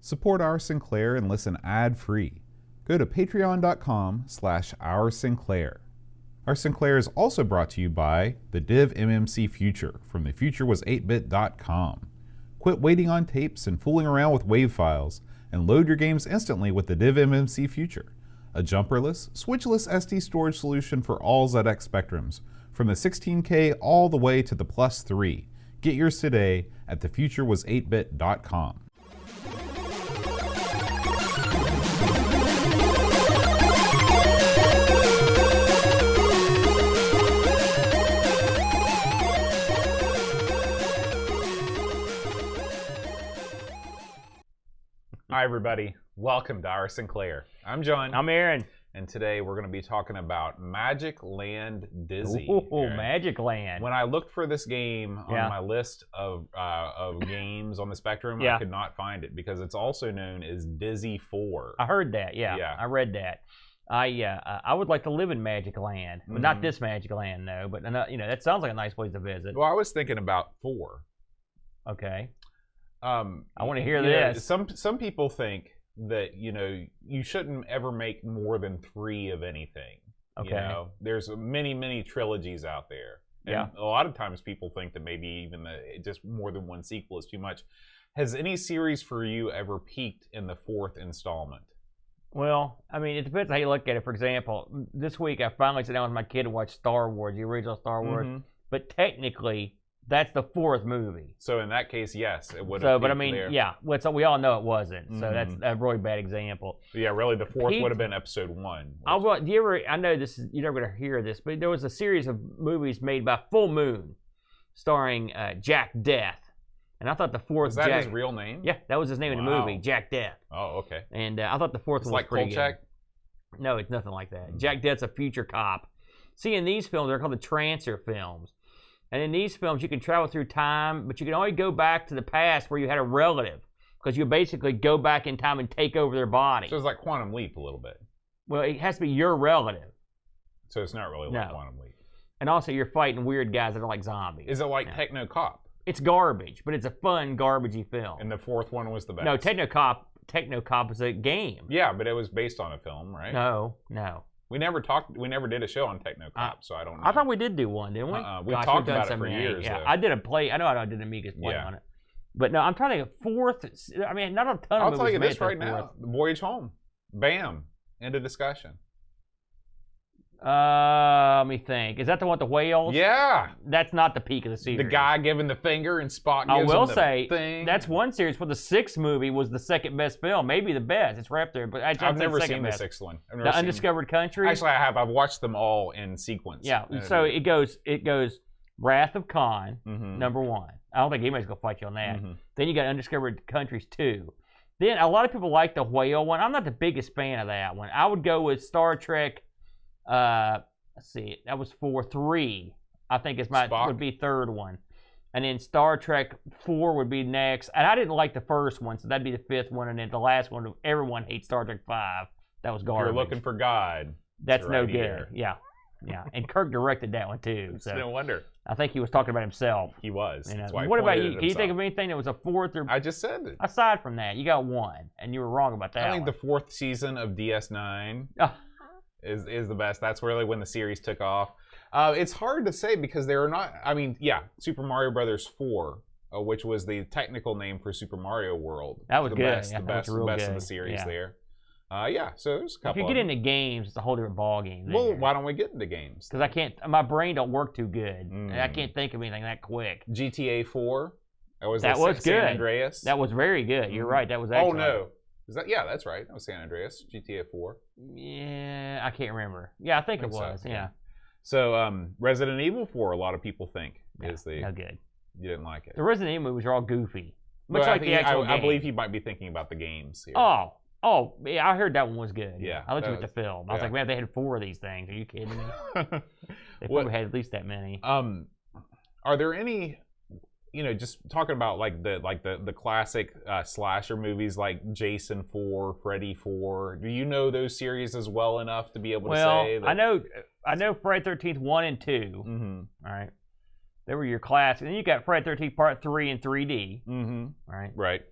Support Our Sinclair and listen ad-free. Go to patreon.com/OurSinclair. Our Sinclair is also brought to you by the Div MMC Future from thefuturewas8bit.com. Quit waiting on tapes and fooling around with WAV files and load your games instantly with the Div MMC Future, a jumperless, switchless SD storage solution for all ZX spectrums, from the 16K all the way to the plus 3. Get yours today at thefuturewas8bit.com. Hi everybody, welcome to Our Sinclair. I'm John. I'm Aaron. And today we're going to be talking about Magicland Dizzy. Ooh, Magicland. When I looked for this game on my list of games on the Spectrum, I could not find it because it's also known as Dizzy 4. I heard that, I read that. I would like to live in Magicland, but not this Magicland, though. But that sounds like a nice place to visit. Well, I was thinking about 4. Okay. I want to hear this. Some people think that you shouldn't ever make more than 3 of anything. Okay. There's many trilogies out there. And a lot of times people think that maybe even just more than one sequel is too much. Has any series for you ever peaked in the 4th installment? Well, I mean, it depends how you look at it. For example, this week I finally sat down with my kid and watched Star Wars, the original Star Wars. But technically, that's the 4th movie. So in that case, yes, it would have. But I mean, so we all know it wasn't. So that's a really bad example. Yeah, really, the 4th would have been Episode 1. I know this is, you're never going to hear this, but there was a series of movies made by Full Moon, starring Jack Death, and I thought the 4th. Was that his real name? Yeah, that was his name in the movie, Jack Death. Oh, okay. And I thought the 4th one was pretty good. Kolchak? No, it's nothing like that. Jack Death's a future cop. See, in these films, they're called the transfer films. And in these films, you can travel through time, but you can only go back to the past where you had a relative, because you basically go back in time and take over their body. So it's like Quantum Leap a little bit. Well, it has to be your relative. So it's not really like Quantum Leap. And also, you're fighting weird guys that are like zombies. Is it like Techno Cop? It's garbage, but it's a fun, garbagey film. And the 4th one was the best? No, Techno Cop is a game. Yeah, but it was based on a film, right? No. We never did a show on Techno Cop, so I don't know. I thought we did do one, didn't we? We talked about it for years. Yeah, I did a play. I know I did an Amigos play on it. But no, I'm trying to think of 4th. I mean, not a ton of movies. I'll tell you this right now. The Voyage Home. Bam. End of discussion. Let me think. Is that the one with the whales? Yeah. That's not the peak of the series. The guy giving the finger and Spock gives him the thing. That's one series where the 6th movie was the second best film, maybe the best. It's right up there, but I've never seen the 6th one. The Undiscovered Country. Actually, I have. I've watched them all in sequence. Yeah. So it goes Wrath of Khan, number 1. I don't think anybody's gonna fight you on that. Then you got Undiscovered Countries 2. Then a lot of people like the whale one. I'm not the biggest fan of that one. I would go with Star Trek. Let's see, that was 4-3. I think would be 3rd one, and then Star Trek 4 would be next. And I didn't like the first one, so that'd be the 5th one, and then the last one. Everyone hates Star Trek 5. That was garbage. If you're looking for God. That's no good. Yeah. And Kirk directed that one too. So no wonder. I think he was talking about himself. He was. What about you? Can you think of anything that was a 4th or? I just said it. Aside from that, you got one, and you were wrong about that. I think the 4th season of DS9. Is the best. That's really when the series took off. It's hard to say because there are not. I mean, Super Mario Brothers 4, which was the technical name for Super Mario World. That was the good. Best, the best of the series there. So there's a couple. If you get into games, it's a whole different ball game. Well, why don't we get into games? Because I can't. My brain don't work too good. And I can't think of anything that quick. GTA 4. That was good. San Andreas. That was very good. You're right. That was excellent. Oh no. Is that? Yeah, that's right. That was San Andreas, GTA 4. Yeah, I can't remember. Yeah, I think it was. So, yeah. So, Resident Evil 4, a lot, of people think is the. No good. You didn't like it. The Resident Evil movies are all goofy, much like the actual game. I believe he might be thinking about the games here. Oh, yeah, I heard that one was good. Yeah, I looked at the film. I was like, man, they had 4 of these things. Are you kidding me? They probably had at least that many. Are there any? Just talking about like the classic slasher movies like Jason 4, Freddy 4. Do you know those series as well enough to be able to say that? I know Friday 13th 1 and 2. All right, they were your classics. And then you got Friday 13th Part 3 and 3D. Right.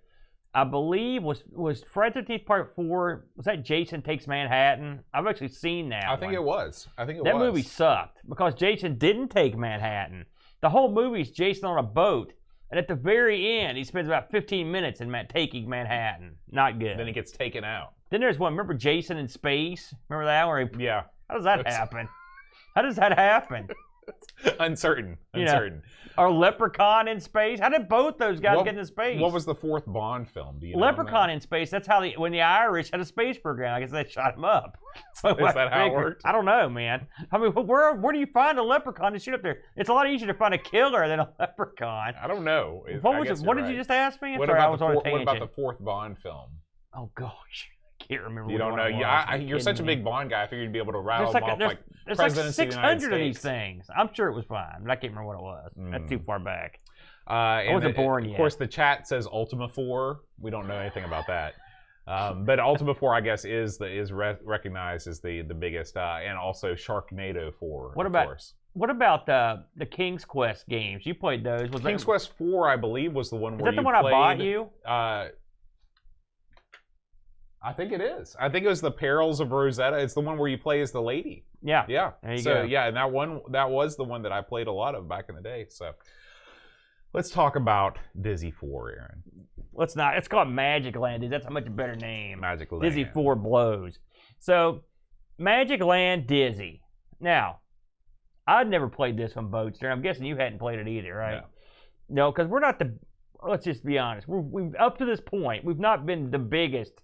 I believe was Friday the 13th Part 4. Was that Jason Takes Manhattan? I've actually seen that. I think it was. That movie sucked because Jason didn't take Manhattan. The whole movie's Jason on a boat, and at the very end, he spends about 15 minutes in taking Manhattan. Not good. Then he gets taken out. Then there's one. Remember Jason in Space? Remember that? Yeah. How does that happen? How does that happen? Uncertain. Or Leprechaun in Space? How did both those guys get into space? What was the fourth Bond film? Do you know Leprechaun in Space. That's how when the Irish had a space program, I guess they shot him up. So is that how it worked? I don't know, man. I mean, where do you find a leprechaun to shoot up there? It's a lot easier to find a killer than a leprechaun. I don't know. What did you just ask me? What about the fourth Bond film? Oh gosh. Can't remember. You don't know. You're such a big Bond guy. I figured you'd be able to rattle them off like there's presidents like of the United 600 of these States. things. I'm sure it was fine, but I can't remember what it was. That's too far back. I And wasn't born yet. Of course, the chat says Ultima 4. We don't know anything about that. But Ultima 4, I guess, is recognized as the biggest, and also Sharknado 4. What about the King's Quest games? You played those. King's Quest 4, I believe, was the one where you played. Is that the one I bought you? I think it is. I think it was the Perils of Rosetta. It's the one where you play as the lady. Yeah. Yeah. There you go. Yeah, and that was the one that I played a lot of back in the day. So let's talk about Dizzy 4, Aaron. Let's not. It's called Magicland, dude. That's a much better name. Magicland. Dizzy 4 blows. So, Magicland Dizzy. Now, I'd never played this on Boatster. I'm guessing you hadn't played it either, right? No, because we're not let's just be honest. We've up to this point, we've not been the biggest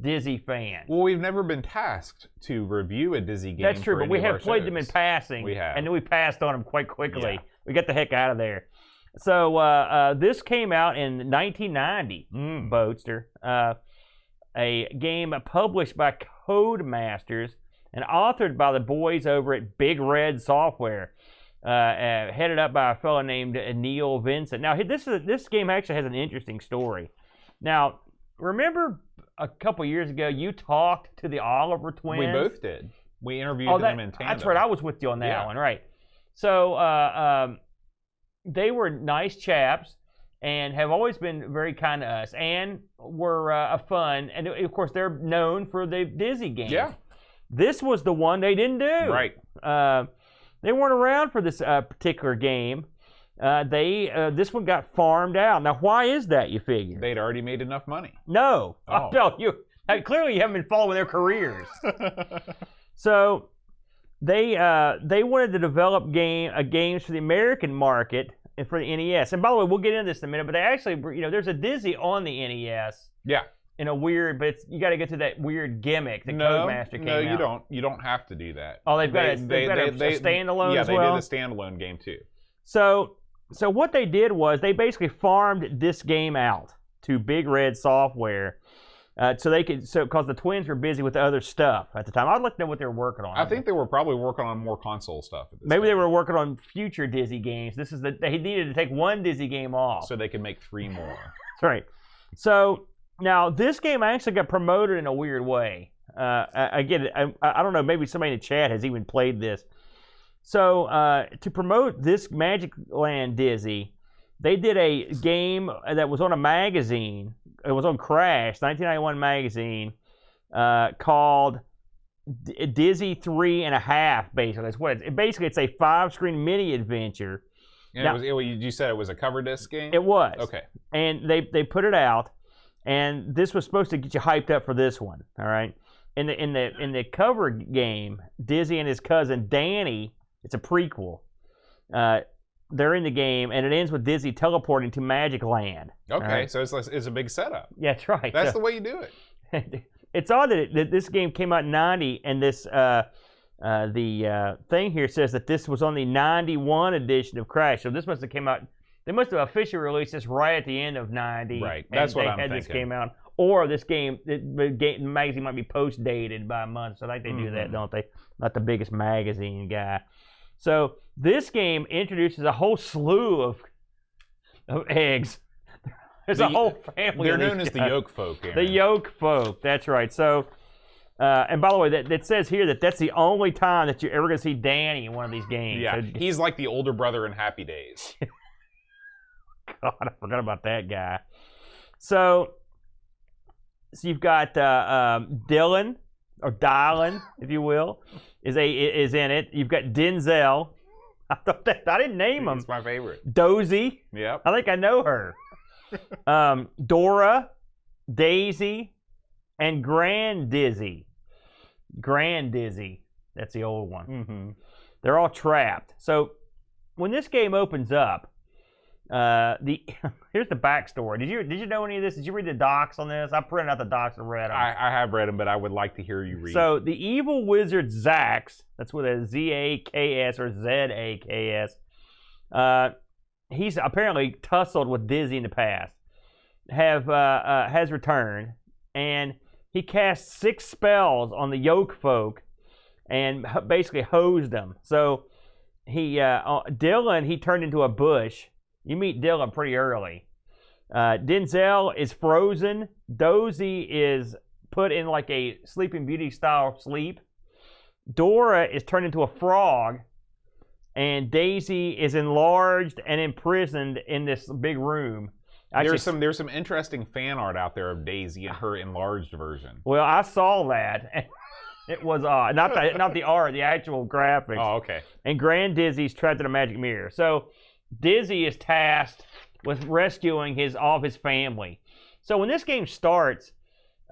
Dizzy fans. Well, we've never been tasked to review a Dizzy game. That's true, but we have played them in passing. We have. And then we passed on them quite quickly. Yeah. We got the heck out of there. So this came out in 1990, Boatster. A game published by Codemasters and authored by the boys over at Big Red Software, headed up by a fellow named Neil Vincent. Now, this game actually has an interesting story. Now, remember a couple years ago, you talked to the Oliver twins? We both did. We interviewed them in tandem. That's right. I was with you on that one, right? So they were nice chaps and have always been very kind to us and were fun. And, of course, they're known for the Dizzy games. Yeah. This was the one they didn't do. Right. They weren't around for this particular game. This one got farmed out. Now, why is that, you figure? They'd already made enough money. No. Oh. No, clearly you haven't been following their careers. So they wanted to develop games for the American market and for the NES. And by the way, we'll get into this in a minute, but they actually, there's a Dizzy on the NES. Yeah. In a weird, but you got to get to that weird gimmick that Codemaster came out. No, you don't. You don't have to do that. Oh, they've got a standalone as well? Yeah, they did a standalone game too. So what they did was they basically farmed this game out to Big Red Software, because the twins were busy with other stuff at the time. I'd like to know what they were working on. I think they were probably working on more console stuff. Maybe they were working on future Dizzy games. They needed to take one Dizzy game off so they could make 3 more. That's right. So now this game actually got promoted in a weird way. I get it. I don't know. Maybe somebody in the chat has even played this. So to promote this Magicland Dizzy, they did a game that was on a magazine. It was on Crash, 1991 magazine, called Dizzy 3.5. Basically, it's a 5-screen mini adventure. And you said it was a cover disc game? It was. Okay. And they put it out, and this was supposed to get you hyped up for this one. All right. In the cover game, Dizzy and his cousin Danny. It's a prequel. They're in the game, and it ends with Dizzy teleporting to Magicland. Okay, right? So it's a big setup. Yeah, that's right. That's the way you do it. It's odd that this game came out in 90, and this the thing here says that this was on the 91 edition of Crash. So this must have came out. They must have officially released this right at the end of 90. Right. That's what I'm thinking. This came out. Or this game, the magazine might be post-dated by a month. So they do that, don't they? Not the biggest magazine guy. So this game introduces a whole slew of eggs. There's a whole family. They're known as the Yolk Folk. Aaron. The Yolk Folk. That's right. So, and by the way, that says here that's the only time that you're ever going to see Danny in one of these games. Yeah, so, he's like the older brother in Happy Days. God, I forgot about that guy. So So you've got Dylan, or Dylan, if you will, is in it. You've got Denzel. I didn't name him. It's my favorite. Dozy. Yep. I think I know her. Dora, Daisy, and Grand Dizzy. Grand Dizzy. That's the old one. Mm-hmm. They're all trapped. So when this game opens up, here's the backstory. Did you know any of this? Did you read the docs on this? I printed out the docs and read them. I have read them, but I would like to hear you read. So the evil wizard Zax, that's with a Z-A-K-S or Z-A-K-S, he's apparently tussled with Dizzy in the past, has returned, and he cast 6 spells on the Yoke folk and basically hosed them. So Dylan, he turned into a bush. You meet Dylan pretty early. Denzel is frozen. Dozy is put in like a Sleeping Beauty style sleep. Dora is turned into a frog. And Daisy is enlarged and imprisoned in this big room. There's some interesting fan art out there of Daisy in her enlarged version. Well, I saw that. It was not the art, the actual graphics. Oh, okay. And Grand Dizzy's trapped in a magic mirror. So Dizzy is tasked with rescuing all of his family. So when this game starts,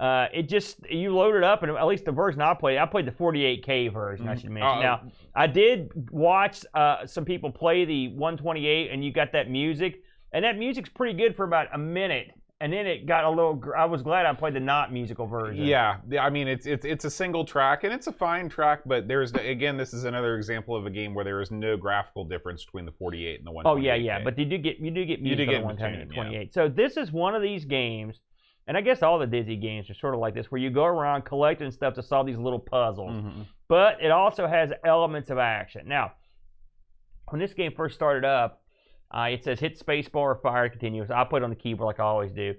you load it up, and at least the version I played the 48K version, I should mention. Now, I did watch some people play the 128, and you got that music, and that music's pretty good for about a minute. And then it got a little. I was glad I played the not musical version. Yeah, I mean it's a single track, and it's a fine track, but this is another example of a game where there is no graphical difference between the 48 and the 128. Oh yeah, but you do get music on the 128. Yeah. So this is one of these games, and I guess all the Dizzy games are sort of like this, where you go around collecting stuff to solve these little puzzles. Mm-hmm. But it also has elements of action. Now, when this game first started up, it says hit spacebar or fire continuous. I put it on the keyboard like I always do.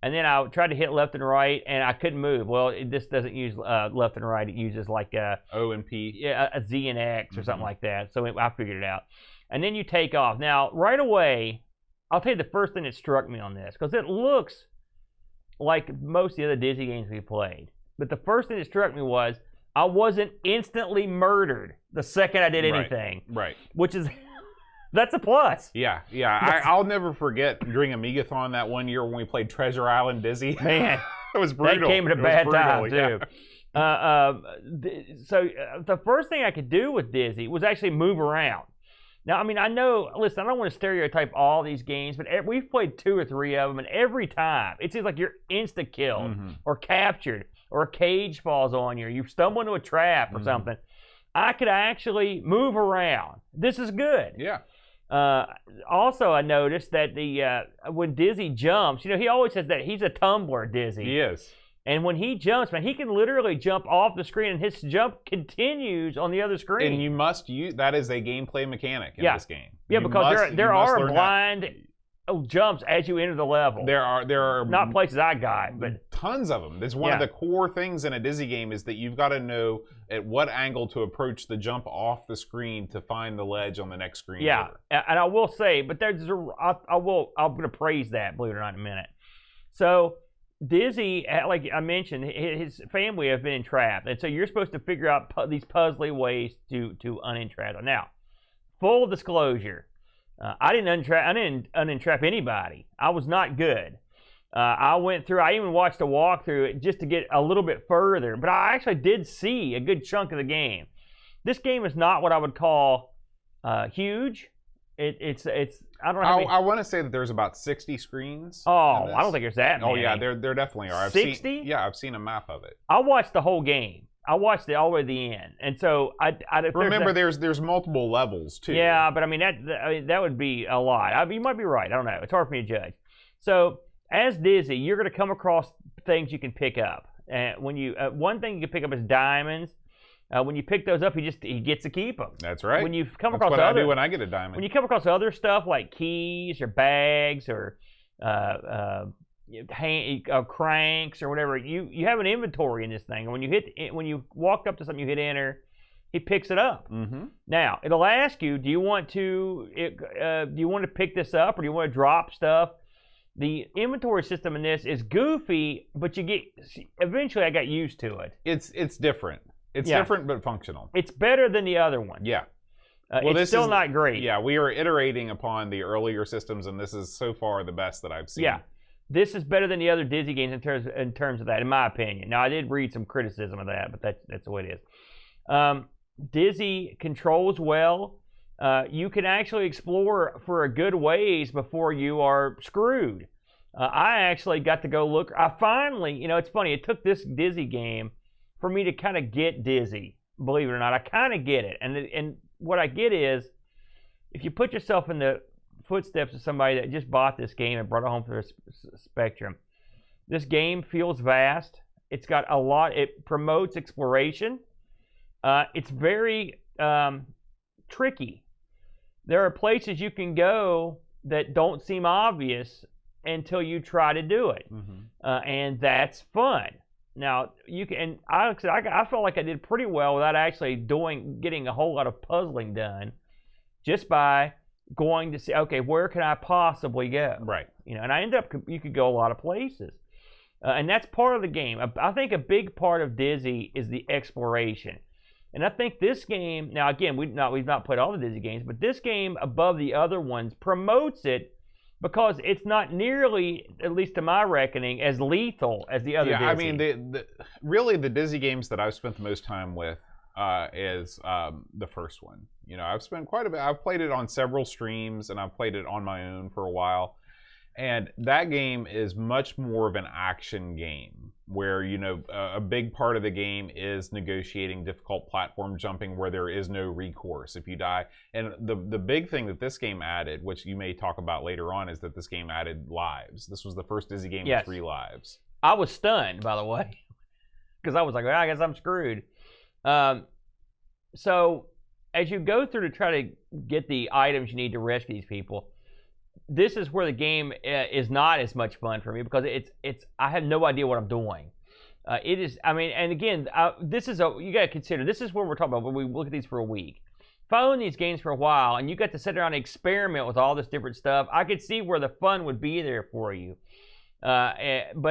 And then I tried to hit left and right, and I couldn't move. Well, this doesn't use left and right. It uses like O and P. Yeah, a Z and X or something like that. So I figured it out. And then you take off. Now, right away, I'll tell you the first thing that struck me on this, because it looks like most of the other Dizzy games we played. But the first thing that struck me was I wasn't instantly murdered the second I did anything. Right. Which is... That's a plus. Yeah. I'll never forget during Amigathon that one year when we played Treasure Island Dizzy. Man, it was brutal. That came at a bad time too. So the first thing I could do with Dizzy was actually move around. Now, I mean, I know. Listen, I don't want to stereotype all these games, but we've played 2 or 3 of them, and every time it seems like you're insta killed or captured, or a cage falls on you, or you stumble into a trap or something. I could actually move around. This is good. Yeah. Also, I noticed that when Dizzy jumps, he always says that he's a tumbler, Dizzy. He is. And when he jumps, man, he can literally jump off the screen, and his jump continues on the other screen. And you must use that as a gameplay mechanic in this game. Yeah, because there are blind jumps as you enter the level. There are not places I got, but tons of them. That's one of the core things in a Dizzy game is that you've got to know at what angle to approach the jump off the screen to find the ledge on the next screen. Yeah, over. And I will say, but I'm going to praise that, believe it or not, in a minute. So Dizzy, like I mentioned, his family have been entrapped, and so you're supposed to figure out these puzzly ways to unentrap them. Now, full disclosure. I didn't unentrap anybody. I was not good. I even watched a walkthrough just to get a little bit further, but I actually did see a good chunk of the game. This game is not what I would call huge. It's I don't know. I want to say that there's about 60 screens. Oh, I don't think there's that many. Oh yeah, there definitely are. 60? I've seen a map of it. I watched the whole game. I watched it all the way to the end, and so I remember there's multiple levels too. Yeah, but I mean that would be a lot. You might be right. I don't know. It's hard for me to judge. So as Dizzy, you're going to come across things you can pick up. And when you one thing you can pick up is diamonds. When you pick those up, he gets to keep them. That's right. When you come That's across what I do when I get a diamond. When you come across other stuff like keys or bags or cranks or whatever, you have an inventory in this thing, and when you walk up to something, you hit enter, he picks it up. Now it'll ask you, do you want to pick this up, or do you want to drop stuff? The inventory system in this is goofy, but eventually I got used to it. It's different. It's different but functional. It's better than the other one. Yeah. It's still not great. Yeah, we are iterating upon the earlier systems, and this is so far the best that I've seen. Yeah. This is better than the other Dizzy games in terms of that, in my opinion. Now, I did read some criticism of that, but that's the way it is. Dizzy controls well. You can actually explore for a good ways before you are screwed. I actually got to go look. I finally, it's funny, it took this Dizzy game for me to kind of get Dizzy, believe it or not. I kind of get it. And what I get is, if you put yourself in the footsteps of somebody that just bought this game and brought it home for the Spectrum, this game feels vast. It's got a lot. It promotes exploration. It's very tricky. There are places you can go that don't seem obvious until you try to do it, and that's fun. Now you can. And I felt like I did pretty well without actually getting a whole lot of puzzling done, just by going to see, okay, where can I possibly go? Right. And I ended up, you could go a lot of places. And that's part of the game. I think a big part of Dizzy is the exploration. And I think this game, now again, we've not played all the Dizzy games, but this game, above the other ones, promotes it because it's not nearly, at least to my reckoning, as lethal as the other Dizzy. I mean, really the Dizzy games that I've spent the most time with is the first one. I've spent quite a bit. I've played it on several streams, and I've played it on my own for a while. And that game is much more of an action game, where a big part of the game is negotiating difficult platform jumping, where there is no recourse if you die. And the big thing that this game added, which you may talk about later on, is that this game added lives. This was the first Dizzy game with 3 lives. I was stunned, by the way, because I was like, well, I guess I'm screwed. So as you go through to try to get the items you need to rescue these people, this is where the game is not as much fun for me, because I have no idea what I'm doing. It is, I mean, and again, you got to consider, this is what we're talking about when we look at these for a week. If I own these games for a while and you got to sit around and experiment with all this different stuff, I could see where the fun would be there for you. But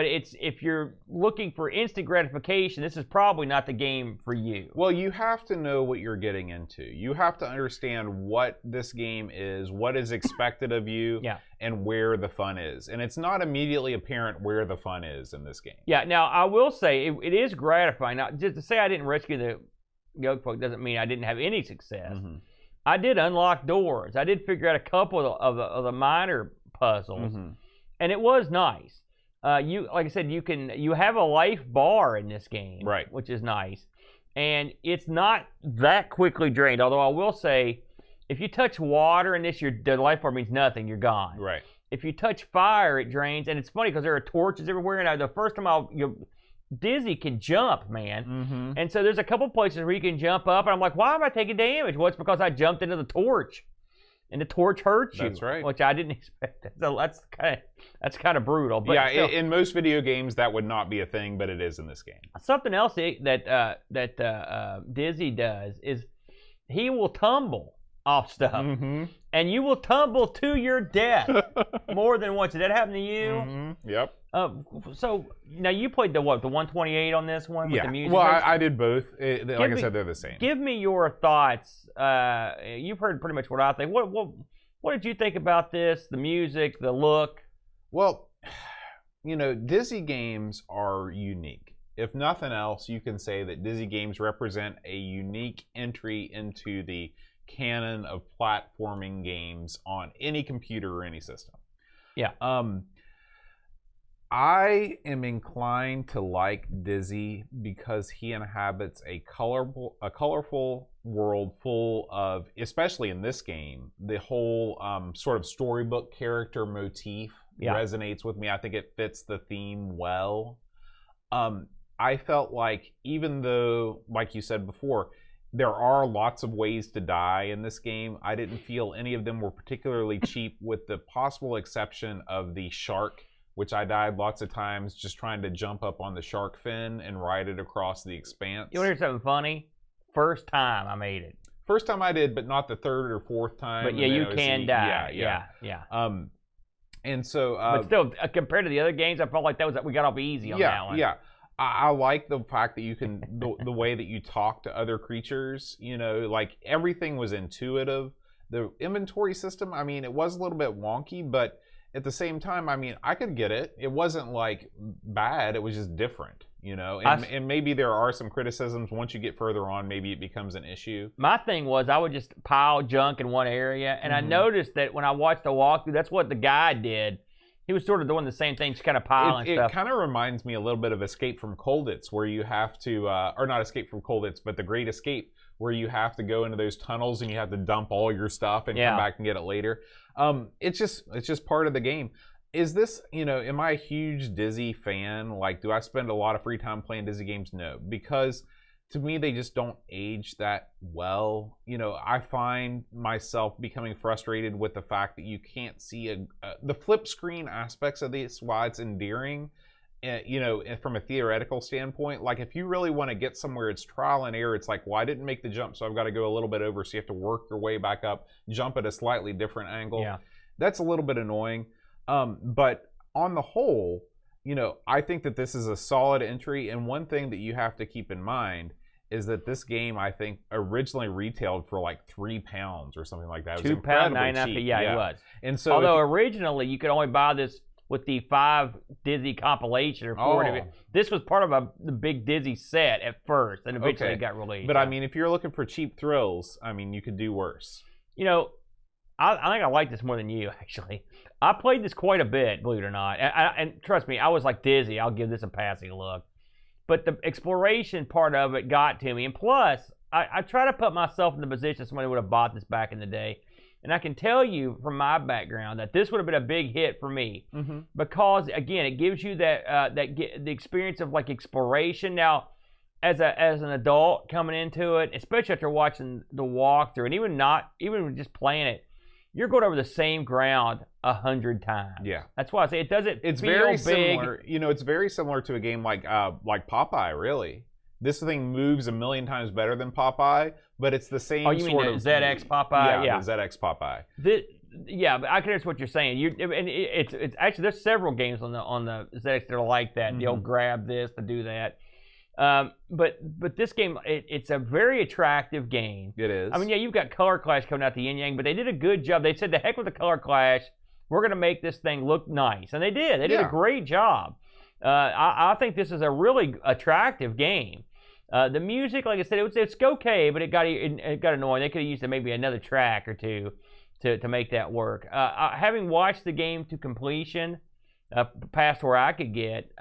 if you're looking for instant gratification, this is probably not the game for you. Well, you have to know what you're getting into. You have to understand what this game is, what is expected of you, and where the fun is. And it's not immediately apparent where the fun is in this game. Yeah, now I will say it is gratifying. Now, just to say I didn't rescue the Geogglebox doesn't mean I didn't have any success. I did unlock doors. I did figure out a couple of the minor puzzles. And it was nice. Like I said, you have a life bar in this game, right? Which is nice, and it's not that quickly drained. Although I will say, if you touch water in this, the life bar means nothing. You're gone. Right. If you touch fire, it drains, and it's funny because there are torches everywhere. And the first time Dizzy can jump, man, and so there's a couple places where you can jump up, and I'm like, why am I taking damage? Well, it's because I jumped into the torch. And the torch hurts you. That's right. Which I didn't expect. So that's kind of brutal. But yeah, still, in most video games that would not be a thing, but it is in this game. Something else that Dizzy does is he will tumble off stuff, and you will tumble to your death more than once. Did that happen to you? Yep. So now you played the 128 on this one with the music. Well, I did both. Like I said, they're the same. Give me your thoughts. You've heard pretty much what I think. What did you think about this? The music, the look. Well, Dizzy games are unique. If nothing else, you can say that Dizzy games represent a unique entry into the canon of platforming games on any computer or any system. Yeah. I am inclined to like Dizzy because he inhabits a colorful world full of, especially in this game, the whole sort of storybook character motif resonates with me. I think it fits the theme well. I felt like, even though, like you said before, there are lots of ways to die in this game, I didn't feel any of them were particularly cheap, with the possible exception of the shark, which I died lots of times just trying to jump up on the shark fin and ride it across the expanse. You want to hear something funny? First time I made it. First time I did, but not the third or fourth time. But yeah, you can die. Yeah. And so, but still, compared to the other games, I felt like we got off easy on that one. Yeah. I like the fact that you can the way that you talk to other creatures. Like everything was intuitive. The inventory system, I mean, it was a little bit wonky, but at the same time, I mean, I could get it. It wasn't like bad. It was just different, and maybe there are some criticisms. Once you get further on, maybe it becomes an issue. My thing was I would just pile junk in one area, and I noticed that when I watched the walkthrough, that's what the guy did. He was sort of doing the same thing, just kind of piling stuff. It kind of reminds me a little bit of Escape from Colditz, where you have to, or not Escape from Colditz, but The Great Escape, where you have to go into those tunnels and you have to dump all your stuff and come back and get it later. It's just part of the game. Is this, am I a huge Dizzy fan? Like, do I spend a lot of free time playing Dizzy games? No, because to me, they just don't age that well. I find myself becoming frustrated with the fact that you can't see the flip screen aspects of this, why it's endearing. From a theoretical standpoint, like if you really want to get somewhere, it's trial and error. It's like, well, I didn't make the jump, so I've got to go a little bit over. So you have to work your way back up, jump at a slightly different angle. Yeah. That's a little bit annoying. But on the whole, I think that this is a solid entry. And one thing that you have to keep in mind is that this game, I think, originally retailed for like £3 or something like that. It was £2.99. cheap. Yeah, it was. And so, although originally you could only buy this with the 5 Dizzy compilation or 4 of it. This was part of the big Dizzy set at first, and eventually it got released. But I mean, if you're looking for cheap thrills, I mean, you could do worse. I think I like this more than you, actually. I played this quite a bit, believe it or not. And trust me, I was like, Dizzy, I'll give this a passing look. But the exploration part of it got to me. And plus, I try to put myself in the position somebody would have bought this back in the day. And I can tell you from my background that this would have been a big hit for me because, again, it gives you the experience of like exploration. Now, as an adult coming into it, especially after watching the walkthrough, and even just playing it, you're going over the same ground 100 times. Yeah, that's why I say it doesn't. It's feel very big. similar. It's very similar to a game like Popeye. Really, this thing moves a million times better than Popeye, but it's the same. Oh, you mean the ZX Popeye? Yeah, the ZX Popeye. Yeah, but I can understand what you're saying. It's actually there's several games on the ZX that are like that. They'll grab this to do that. But this game, it's a very attractive game. It is. I mean, yeah, you've got Color Clash coming out the yin yang, but they did a good job. They said, "The heck with the Color Clash, we're going to make this thing look nice," and they did. They did a great job. I think this is a really attractive game. The music, like I said, it's okay, but it got annoying. They could have used maybe another track or two to make that work. Having watched the game to completion, past where I could get,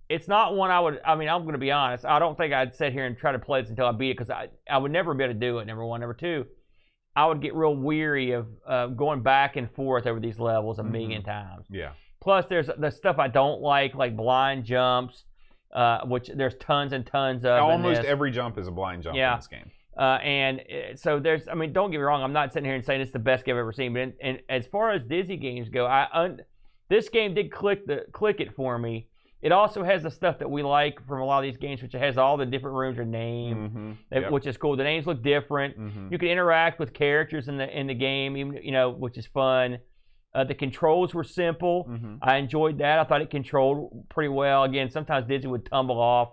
it's not one I would. I mean, I'm going to be honest. I don't think I'd sit here and try to play this until I beat it because I would never be able to do it. Number one, number two, I would get real weary of going back and forth over these levels a million times. Yeah. Plus, there's the stuff I don't like blind jumps, which there's tons and tons of. Almost every jump is a blind jump in this game. And so there's. I mean, don't get me wrong. I'm not sitting here and saying it's the best game I've ever seen. But and as far as Dizzy games go, this game did click it for me. It also has the stuff that we like from a lot of these games, which it has all the different rooms are named, which is cool. The names look different. You can interact with characters in the game, even which is fun. The controls were simple. I enjoyed that. I thought it controlled pretty well. Again, sometimes Dizzy would tumble off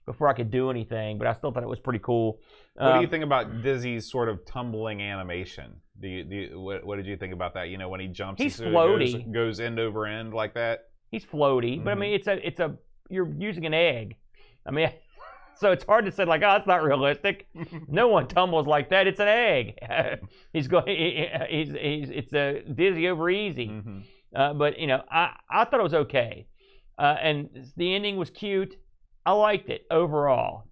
before I could do anything, but I still thought it was pretty cool. What do you think about Dizzy's sort of tumbling animation? What did you think about that? When he jumps, he's floaty, goes end over end like that. He's floaty, but I mean, you're using an egg. I mean, so it's hard to say oh, it's not realistic. No one tumbles like that. It's an egg. It's a Dizzy over easy. But I thought it was okay, and the ending was cute. I liked it overall.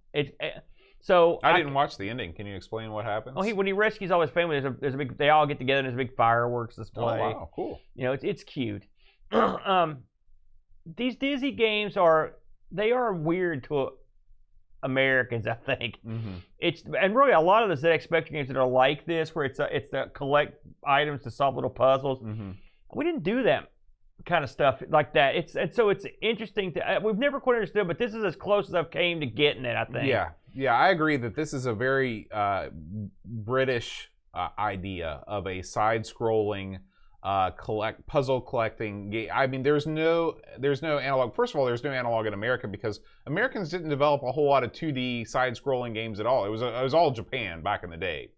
So I didn't watch the ending. Can you explain what happens? Oh, when he rescues all his family, there's a big. They all get together and there's a big fireworks display. Oh wow, cool. It's cute. These Dizzy games are weird to Americans, I think. And really a lot of the ZX Spectrum games that are like this, where it's the collect items to solve little puzzles. We didn't do that kind of stuff like that. So it's interesting we've never quite understood, but this is as close as I've came to getting it, I think. Yeah, I agree that this is a very British idea of a side-scrolling puzzle collecting game. I mean, there's no analog. First of all, there's no analog in America because Americans didn't develop a whole lot of 2D side-scrolling games at all. It was all Japan back in the day,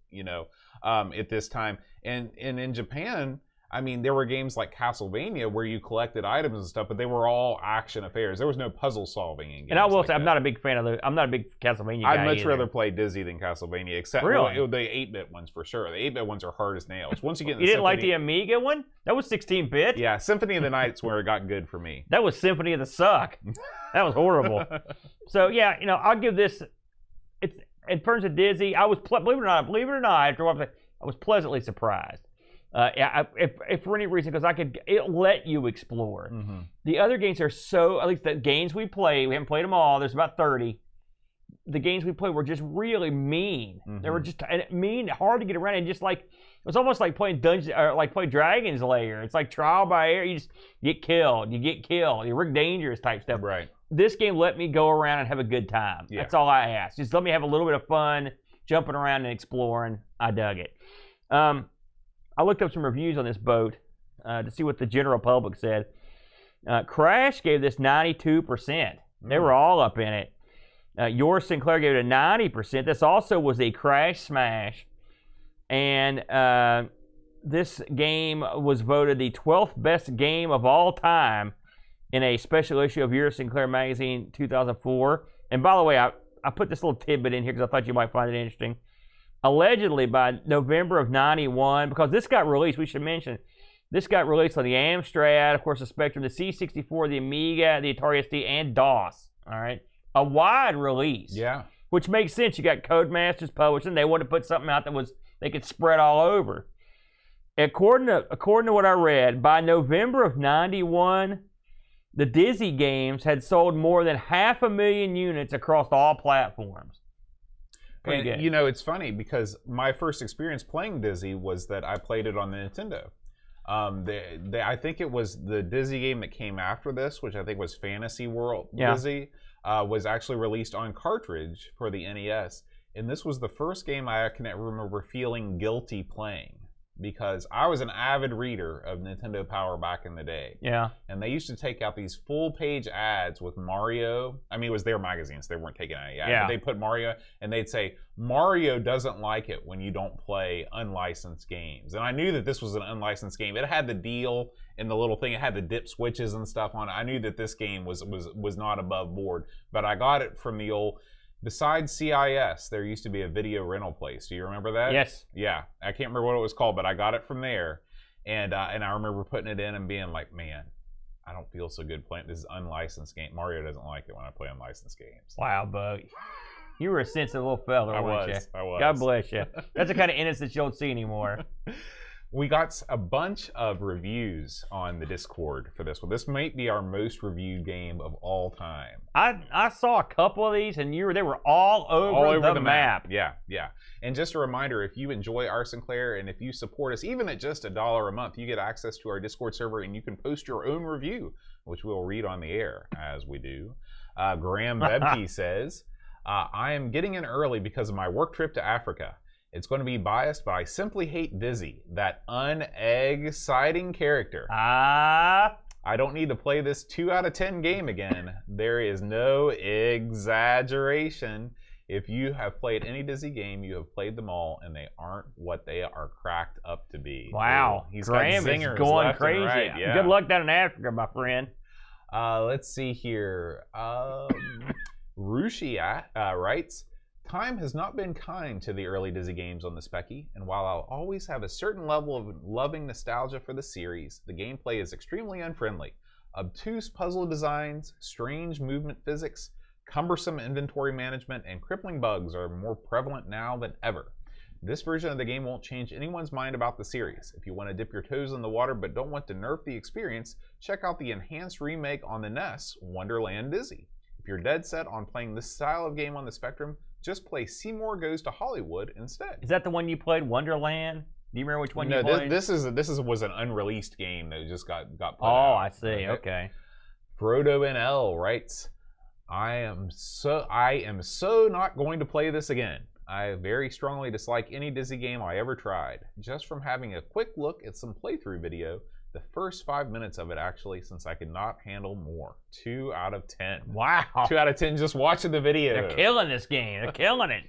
at this time. And in Japan, I mean, there were games like Castlevania where you collected items and stuff, but they were all action affairs. There was no puzzle solving in games. And I will say, I'm not a big fan of I'm not a big Castlevania guy. I'd much rather play Dizzy than Castlevania, except the 8-bit ones for sure. The 8-bit ones are hard as nails. Once you get in you didn't like the Amiga one? That was 16-bit. Yeah, Symphony of the Night's where it got good for me. That was Symphony of the Suck. That was horrible. So yeah, I'll give this. It's in terms of Dizzy. I was believe it or not, after what I was pleasantly surprised. If for any reason, because it let you explore. Mm-hmm. The other games are at least the games we play, we haven't played them all, there's about 30. The games we played were just really mean. Mm-hmm. They were just mean, hard to get around, and just like, it was almost like playing playing Dragon's Lair. It's like trial by error. You just get killed. You're Rick Dangerous type stuff. Right. This game let me go around and have a good time. Yeah. That's all I asked. Just let me have a little bit of fun, jumping around and exploring. I dug it. I looked up some reviews on this boat to see what the general public said. Crash gave this 92%. They were all up in it. Yours Sinclair gave it a 90%. This also was a Crash smash. And this game was voted the 12th best game of all time in a special issue of Yours Sinclair magazine 2004. And by the way, I put this little tidbit in here because I thought you might find it interesting. Allegedly, by November of '91, because this got released, we should mention, this got released on the Amstrad, of course, the Spectrum, the C64, the Amiga, the Atari ST, and DOS. All right, a wide release. Yeah. Which makes sense. You got Codemasters publishing; they wanted to put something out that they could spread all over. According to what I read, by November of '91, the Dizzy games had sold more than 500,000 units across all platforms. And, it's funny because my first experience playing Dizzy was that I played it on the Nintendo. I think it was the Dizzy game that came after this, which I think was Fantasy World Dizzy, was actually released on cartridge for the NES. And this was the first game I can remember feeling guilty playing, because I was an avid reader of Nintendo Power back in the day. Yeah. And they used to take out these full-page ads with Mario. I mean, it was their magazines. They weren't taking any ads. Yeah. But they put Mario, and they'd say, Mario doesn't like it when you don't play unlicensed games. And I knew that this was an unlicensed game. It had the deal in the little thing. It had the dip switches and stuff on it. I knew that this game was not above board. But I got it from the old... Besides CIS, there used to be a video rental place. Do you remember that? Yes. Yeah. I can't remember what it was called, but I got it from there. And I remember putting it in and being like, man, I don't feel so good playing this unlicensed game. Mario doesn't like it when I play unlicensed games. Wow, Bug. You were a sensitive little fella, weren't you? I was. God bless you. That's the kind of innocence you don't see anymore. We got a bunch of reviews on the Discord for this one. This might be our most reviewed game of all time. I saw a couple of these, and they were all over the map. Yeah. And just a reminder, if you enjoy our Sinclair and if you support us, even at just $1 a month, you get access to our Discord server and you can post your own review, which we'll read on the air as we do. Graham Bebke says, I am getting in early because of my work trip to Africa. It's going to be biased, but I simply hate Dizzy, that unexciting character. I don't need to play this 2 out of 10 game again. There is no exaggeration. If you have played any Dizzy game, you have played them all, and they aren't what they are cracked up to be. Wow. He's Graham got zingers is going left crazy. And right. Yeah. Good luck down in Africa, my friend. Let's see here. Roussel writes, time has not been kind to the early Dizzy games on the Specky, and while I'll always have a certain level of loving nostalgia for the series, the gameplay is extremely unfriendly. Obtuse puzzle designs, strange movement physics, cumbersome inventory management, and crippling bugs are more prevalent now than ever. This version of the game won't change anyone's mind about the series. If you want to dip your toes in the water but don't want to nerf the experience, check out the enhanced remake on the NES, Wonderland Dizzy. If you're dead set on playing this style of game on the Spectrum, just play Seymour Goes to Hollywood instead. Is that the one you played, Wonderland? Do you remember which one you played? No, this was an unreleased game that just got put out. Oh, I see. Okay. FrodoNL writes, I am so not going to play this again. I very strongly dislike any Dizzy game I ever tried. Just from having a quick look at some playthrough video, the first 5 minutes of it actually, since I could not handle more. 2 out of 10. Wow. 2 out of 10 just watching the video. They're killing this game. They're killing it.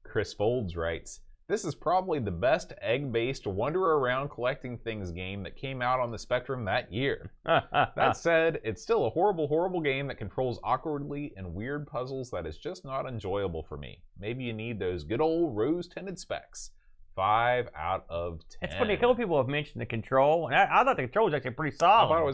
Chris Foulds writes, this is probably the best egg-based wander around collecting things game that came out on the Spectrum that year. That said, it's still a horrible, horrible game that controls awkwardly and weird puzzles that is just not enjoyable for me. Maybe you need those good old rose-tinted specs. 5 out of 10. It's funny, a couple people have mentioned the control, and I thought the control was actually pretty solid. I thought it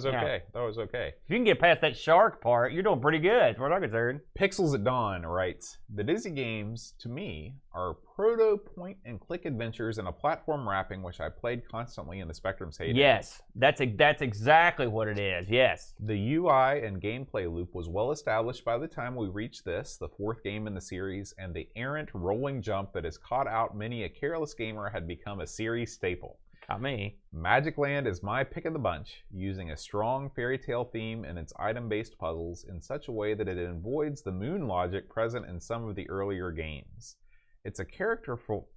was okay. If you can get past that shark part, you're doing pretty good, as far as I'm concerned. Pixels at Dawn writes, the Dizzy games, to me, are proto point-and-click adventures in a platform wrapping which I played constantly in the Spectrum's heyday. Yes, that's exactly what it is, yes. The UI and gameplay loop was well established by the time we reached this, the 4th game in the series, and the errant rolling jump that has caught out many a careless gamer had become a series staple. Got me. Magicland is my pick of the bunch, using a strong fairy tale theme in its item-based puzzles in such a way that it avoids the moon logic present in some of the earlier games. It's a characterful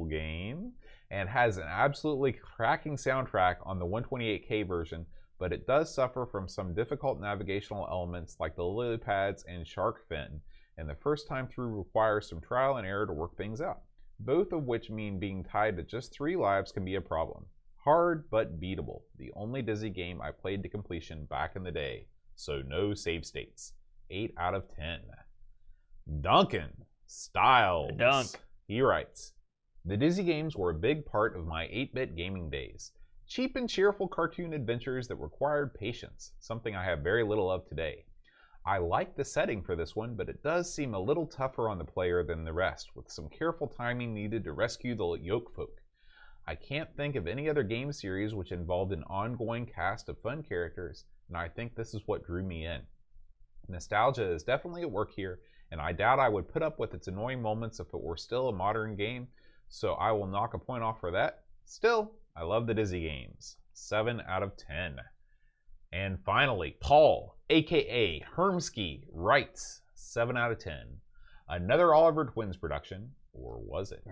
game and has an absolutely cracking soundtrack on the 128K version, but it does suffer from some difficult navigational elements like the lily pads and shark fin, and the first time through requires some trial and error to work things out, both of which mean being tied to just 3 lives can be a problem. Hard but beatable. The only Dizzy game I played to completion back in the day, so no save states. 8 out of 10. Duncan Styles. Dunk. He writes, the Dizzy games were a big part of my 8-bit gaming days. Cheap and cheerful cartoon adventures that required patience, something I have very little of today. I like the setting for this one, but it does seem a little tougher on the player than the rest, with some careful timing needed to rescue the Yoke folk. I can't think of any other game series which involved an ongoing cast of fun characters, and I think this is what drew me in. Nostalgia is definitely at work here, and I doubt I would put up with its annoying moments if it were still a modern game, so I will knock a point off for that. Still, I love the Dizzy games. 7 out of 10. And finally, Paul, aka Hermski, writes 7 out of 10. Another Oliver Twins production, or was it?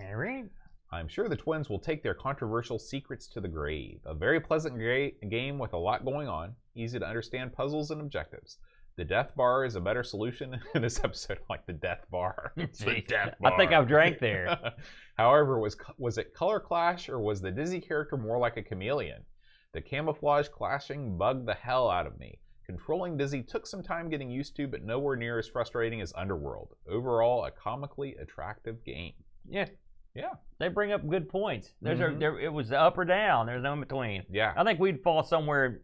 I'm sure the twins will take their controversial secrets to the grave. A very pleasant game with a lot going on, easy to understand puzzles and objectives. The death bar is a better solution in this episode. Like the death bar. It's the death bar. I think I've drank there. However, was it color clash or was the Dizzy character more like a chameleon? The camouflage clashing bugged the hell out of me. Controlling Dizzy took some time getting used to, but nowhere near as frustrating as Underworld. Overall, a comically attractive game. Yeah. Yeah. They bring up good points. It was up or down. There's no in between. Yeah. I think we'd fall somewhere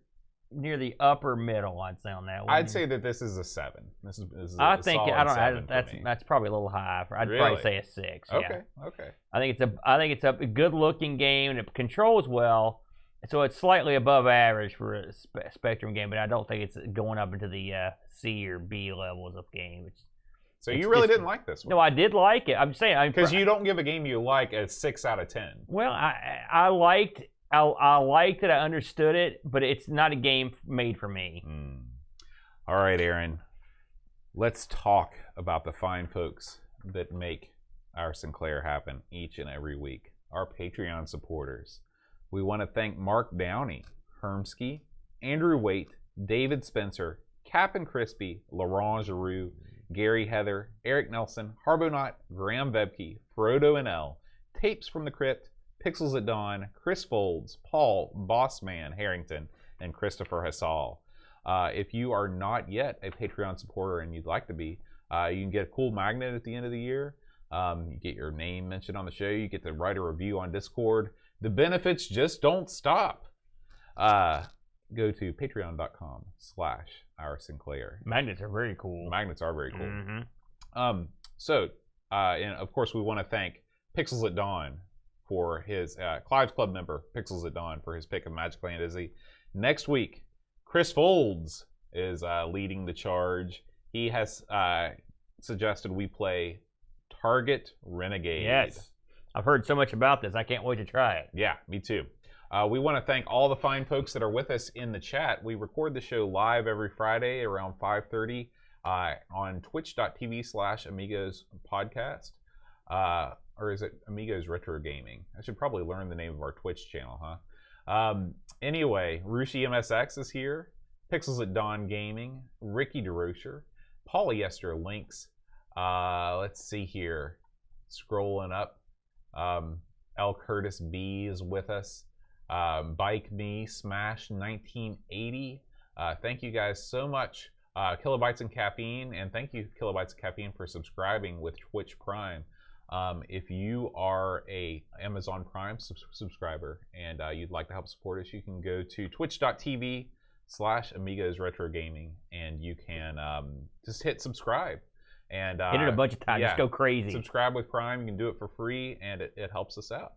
near the upper middle, I'd say, on that one. I'd say that this is a 7. This is I think I don't know. That's That's probably a little high. I'd Really? probably say a 6. Yeah. Okay. I think it's a good looking game and it controls well, so it's slightly above average for a Spectrum game. But I don't think it's going up into the C or B levels of game. So you really didn't like this one? No, I did like it. I'm saying because you don't give a game you like a 6 out of 10. Well, I liked it. I understood it, but it's not a game made for me. All right, Aaron. Let's talk about the fine folks that make our Sinclair happen each and every week. Our Patreon supporters. We want to thank Mark Downey, Hermski, Andrew Waite, David Spencer, Cap'n Crispy, Laurent Giroux, Gary Heather, Eric Nelson, Harbonaut, Graham Vebke, FrodoNL, Tapes from the Crypt, Pixels at Dawn, Chris Foulds, Paul, Bossman, Harrington, and Christopher Hassall. If you are not yet a Patreon supporter and you'd like to be, you can get a cool magnet at the end of the year. You get your name mentioned on the show. You get to write a review on Discord. The benefits just don't stop. Go to patreon.com/OurSinclair. Magnets are very cool. Magnets are very cool. Mm-hmm. And of course, we want to thank Pixels at Dawn for his Clive's Club member, Pixels at Dawn, for his pick of Magicland Dizzy. Next week, Chris Foulds is leading the charge. He has suggested we play Target Renegade. Yes. I've heard so much about this. I can't wait to try it. Yeah, me too. We want to thank all the fine folks that are with us in the chat. We record the show live every Friday around 5:30. on twitch.tv/Amigos Podcast. Or is it Amigos Retro Gaming? I should probably learn the name of our Twitch channel, huh? Anyway, Rushi MSX is here. Pixels at Dawn Gaming. Ricky DeRocher. Polyester Links. Let's see here. Scrolling up. L. Curtis B is with us. Bike Me, Smash 1980. Thank you guys so much. Kilobytes and Caffeine, and thank you, Kilobytes and Caffeine, for subscribing with Twitch Prime. If you are a Amazon Prime subscriber and you'd like to help support us, you can go to twitch.tv/Amigos Retro Gaming, and you can just hit subscribe. And hit it a bunch of times. Yeah, just go crazy. Subscribe with Prime. You can do it for free, and it helps us out.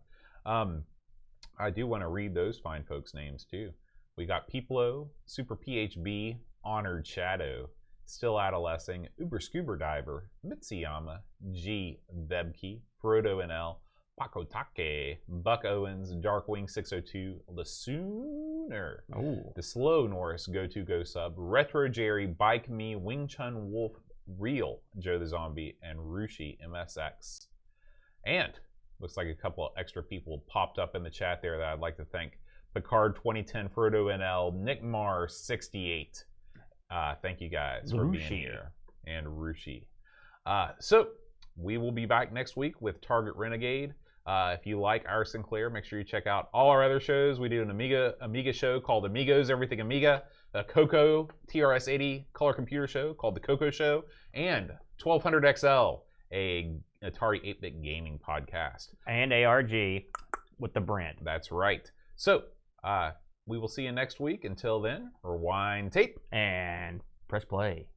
I do want to read those fine folks' names too. We got Peeplo, Super PHB, Honored Shadow, Still Adolescing, Uber Scuba Diver, Mitsuyama, G Bebke, FrodoNL, Pakotake, Buck Owens, Darkwing 602, The Sooner, The Slow Norris, Go Sub, Retro Jerry, Bike Me, Wing Chun Wolf, Real, Joe the Zombie, and Rushi MSX. And looks like a couple of extra people popped up in the chat there that I'd like to thank. Picard 2010, FrodoNL, Nick Mar 68. Thank you guys for being here. And Rushi. So we will be back next week with Target Renegade. If you like our Sinclair, make sure you check out all our other shows. We do an Amiga show called Amigos, Everything Amiga. A CoCo TRS-80 color computer show called the CoCo Show. And 1200XL, a Atari 8-bit gaming podcast. And ARG with the Brent. That's right. So, we will see you next week. Until then, rewind tape. And press play.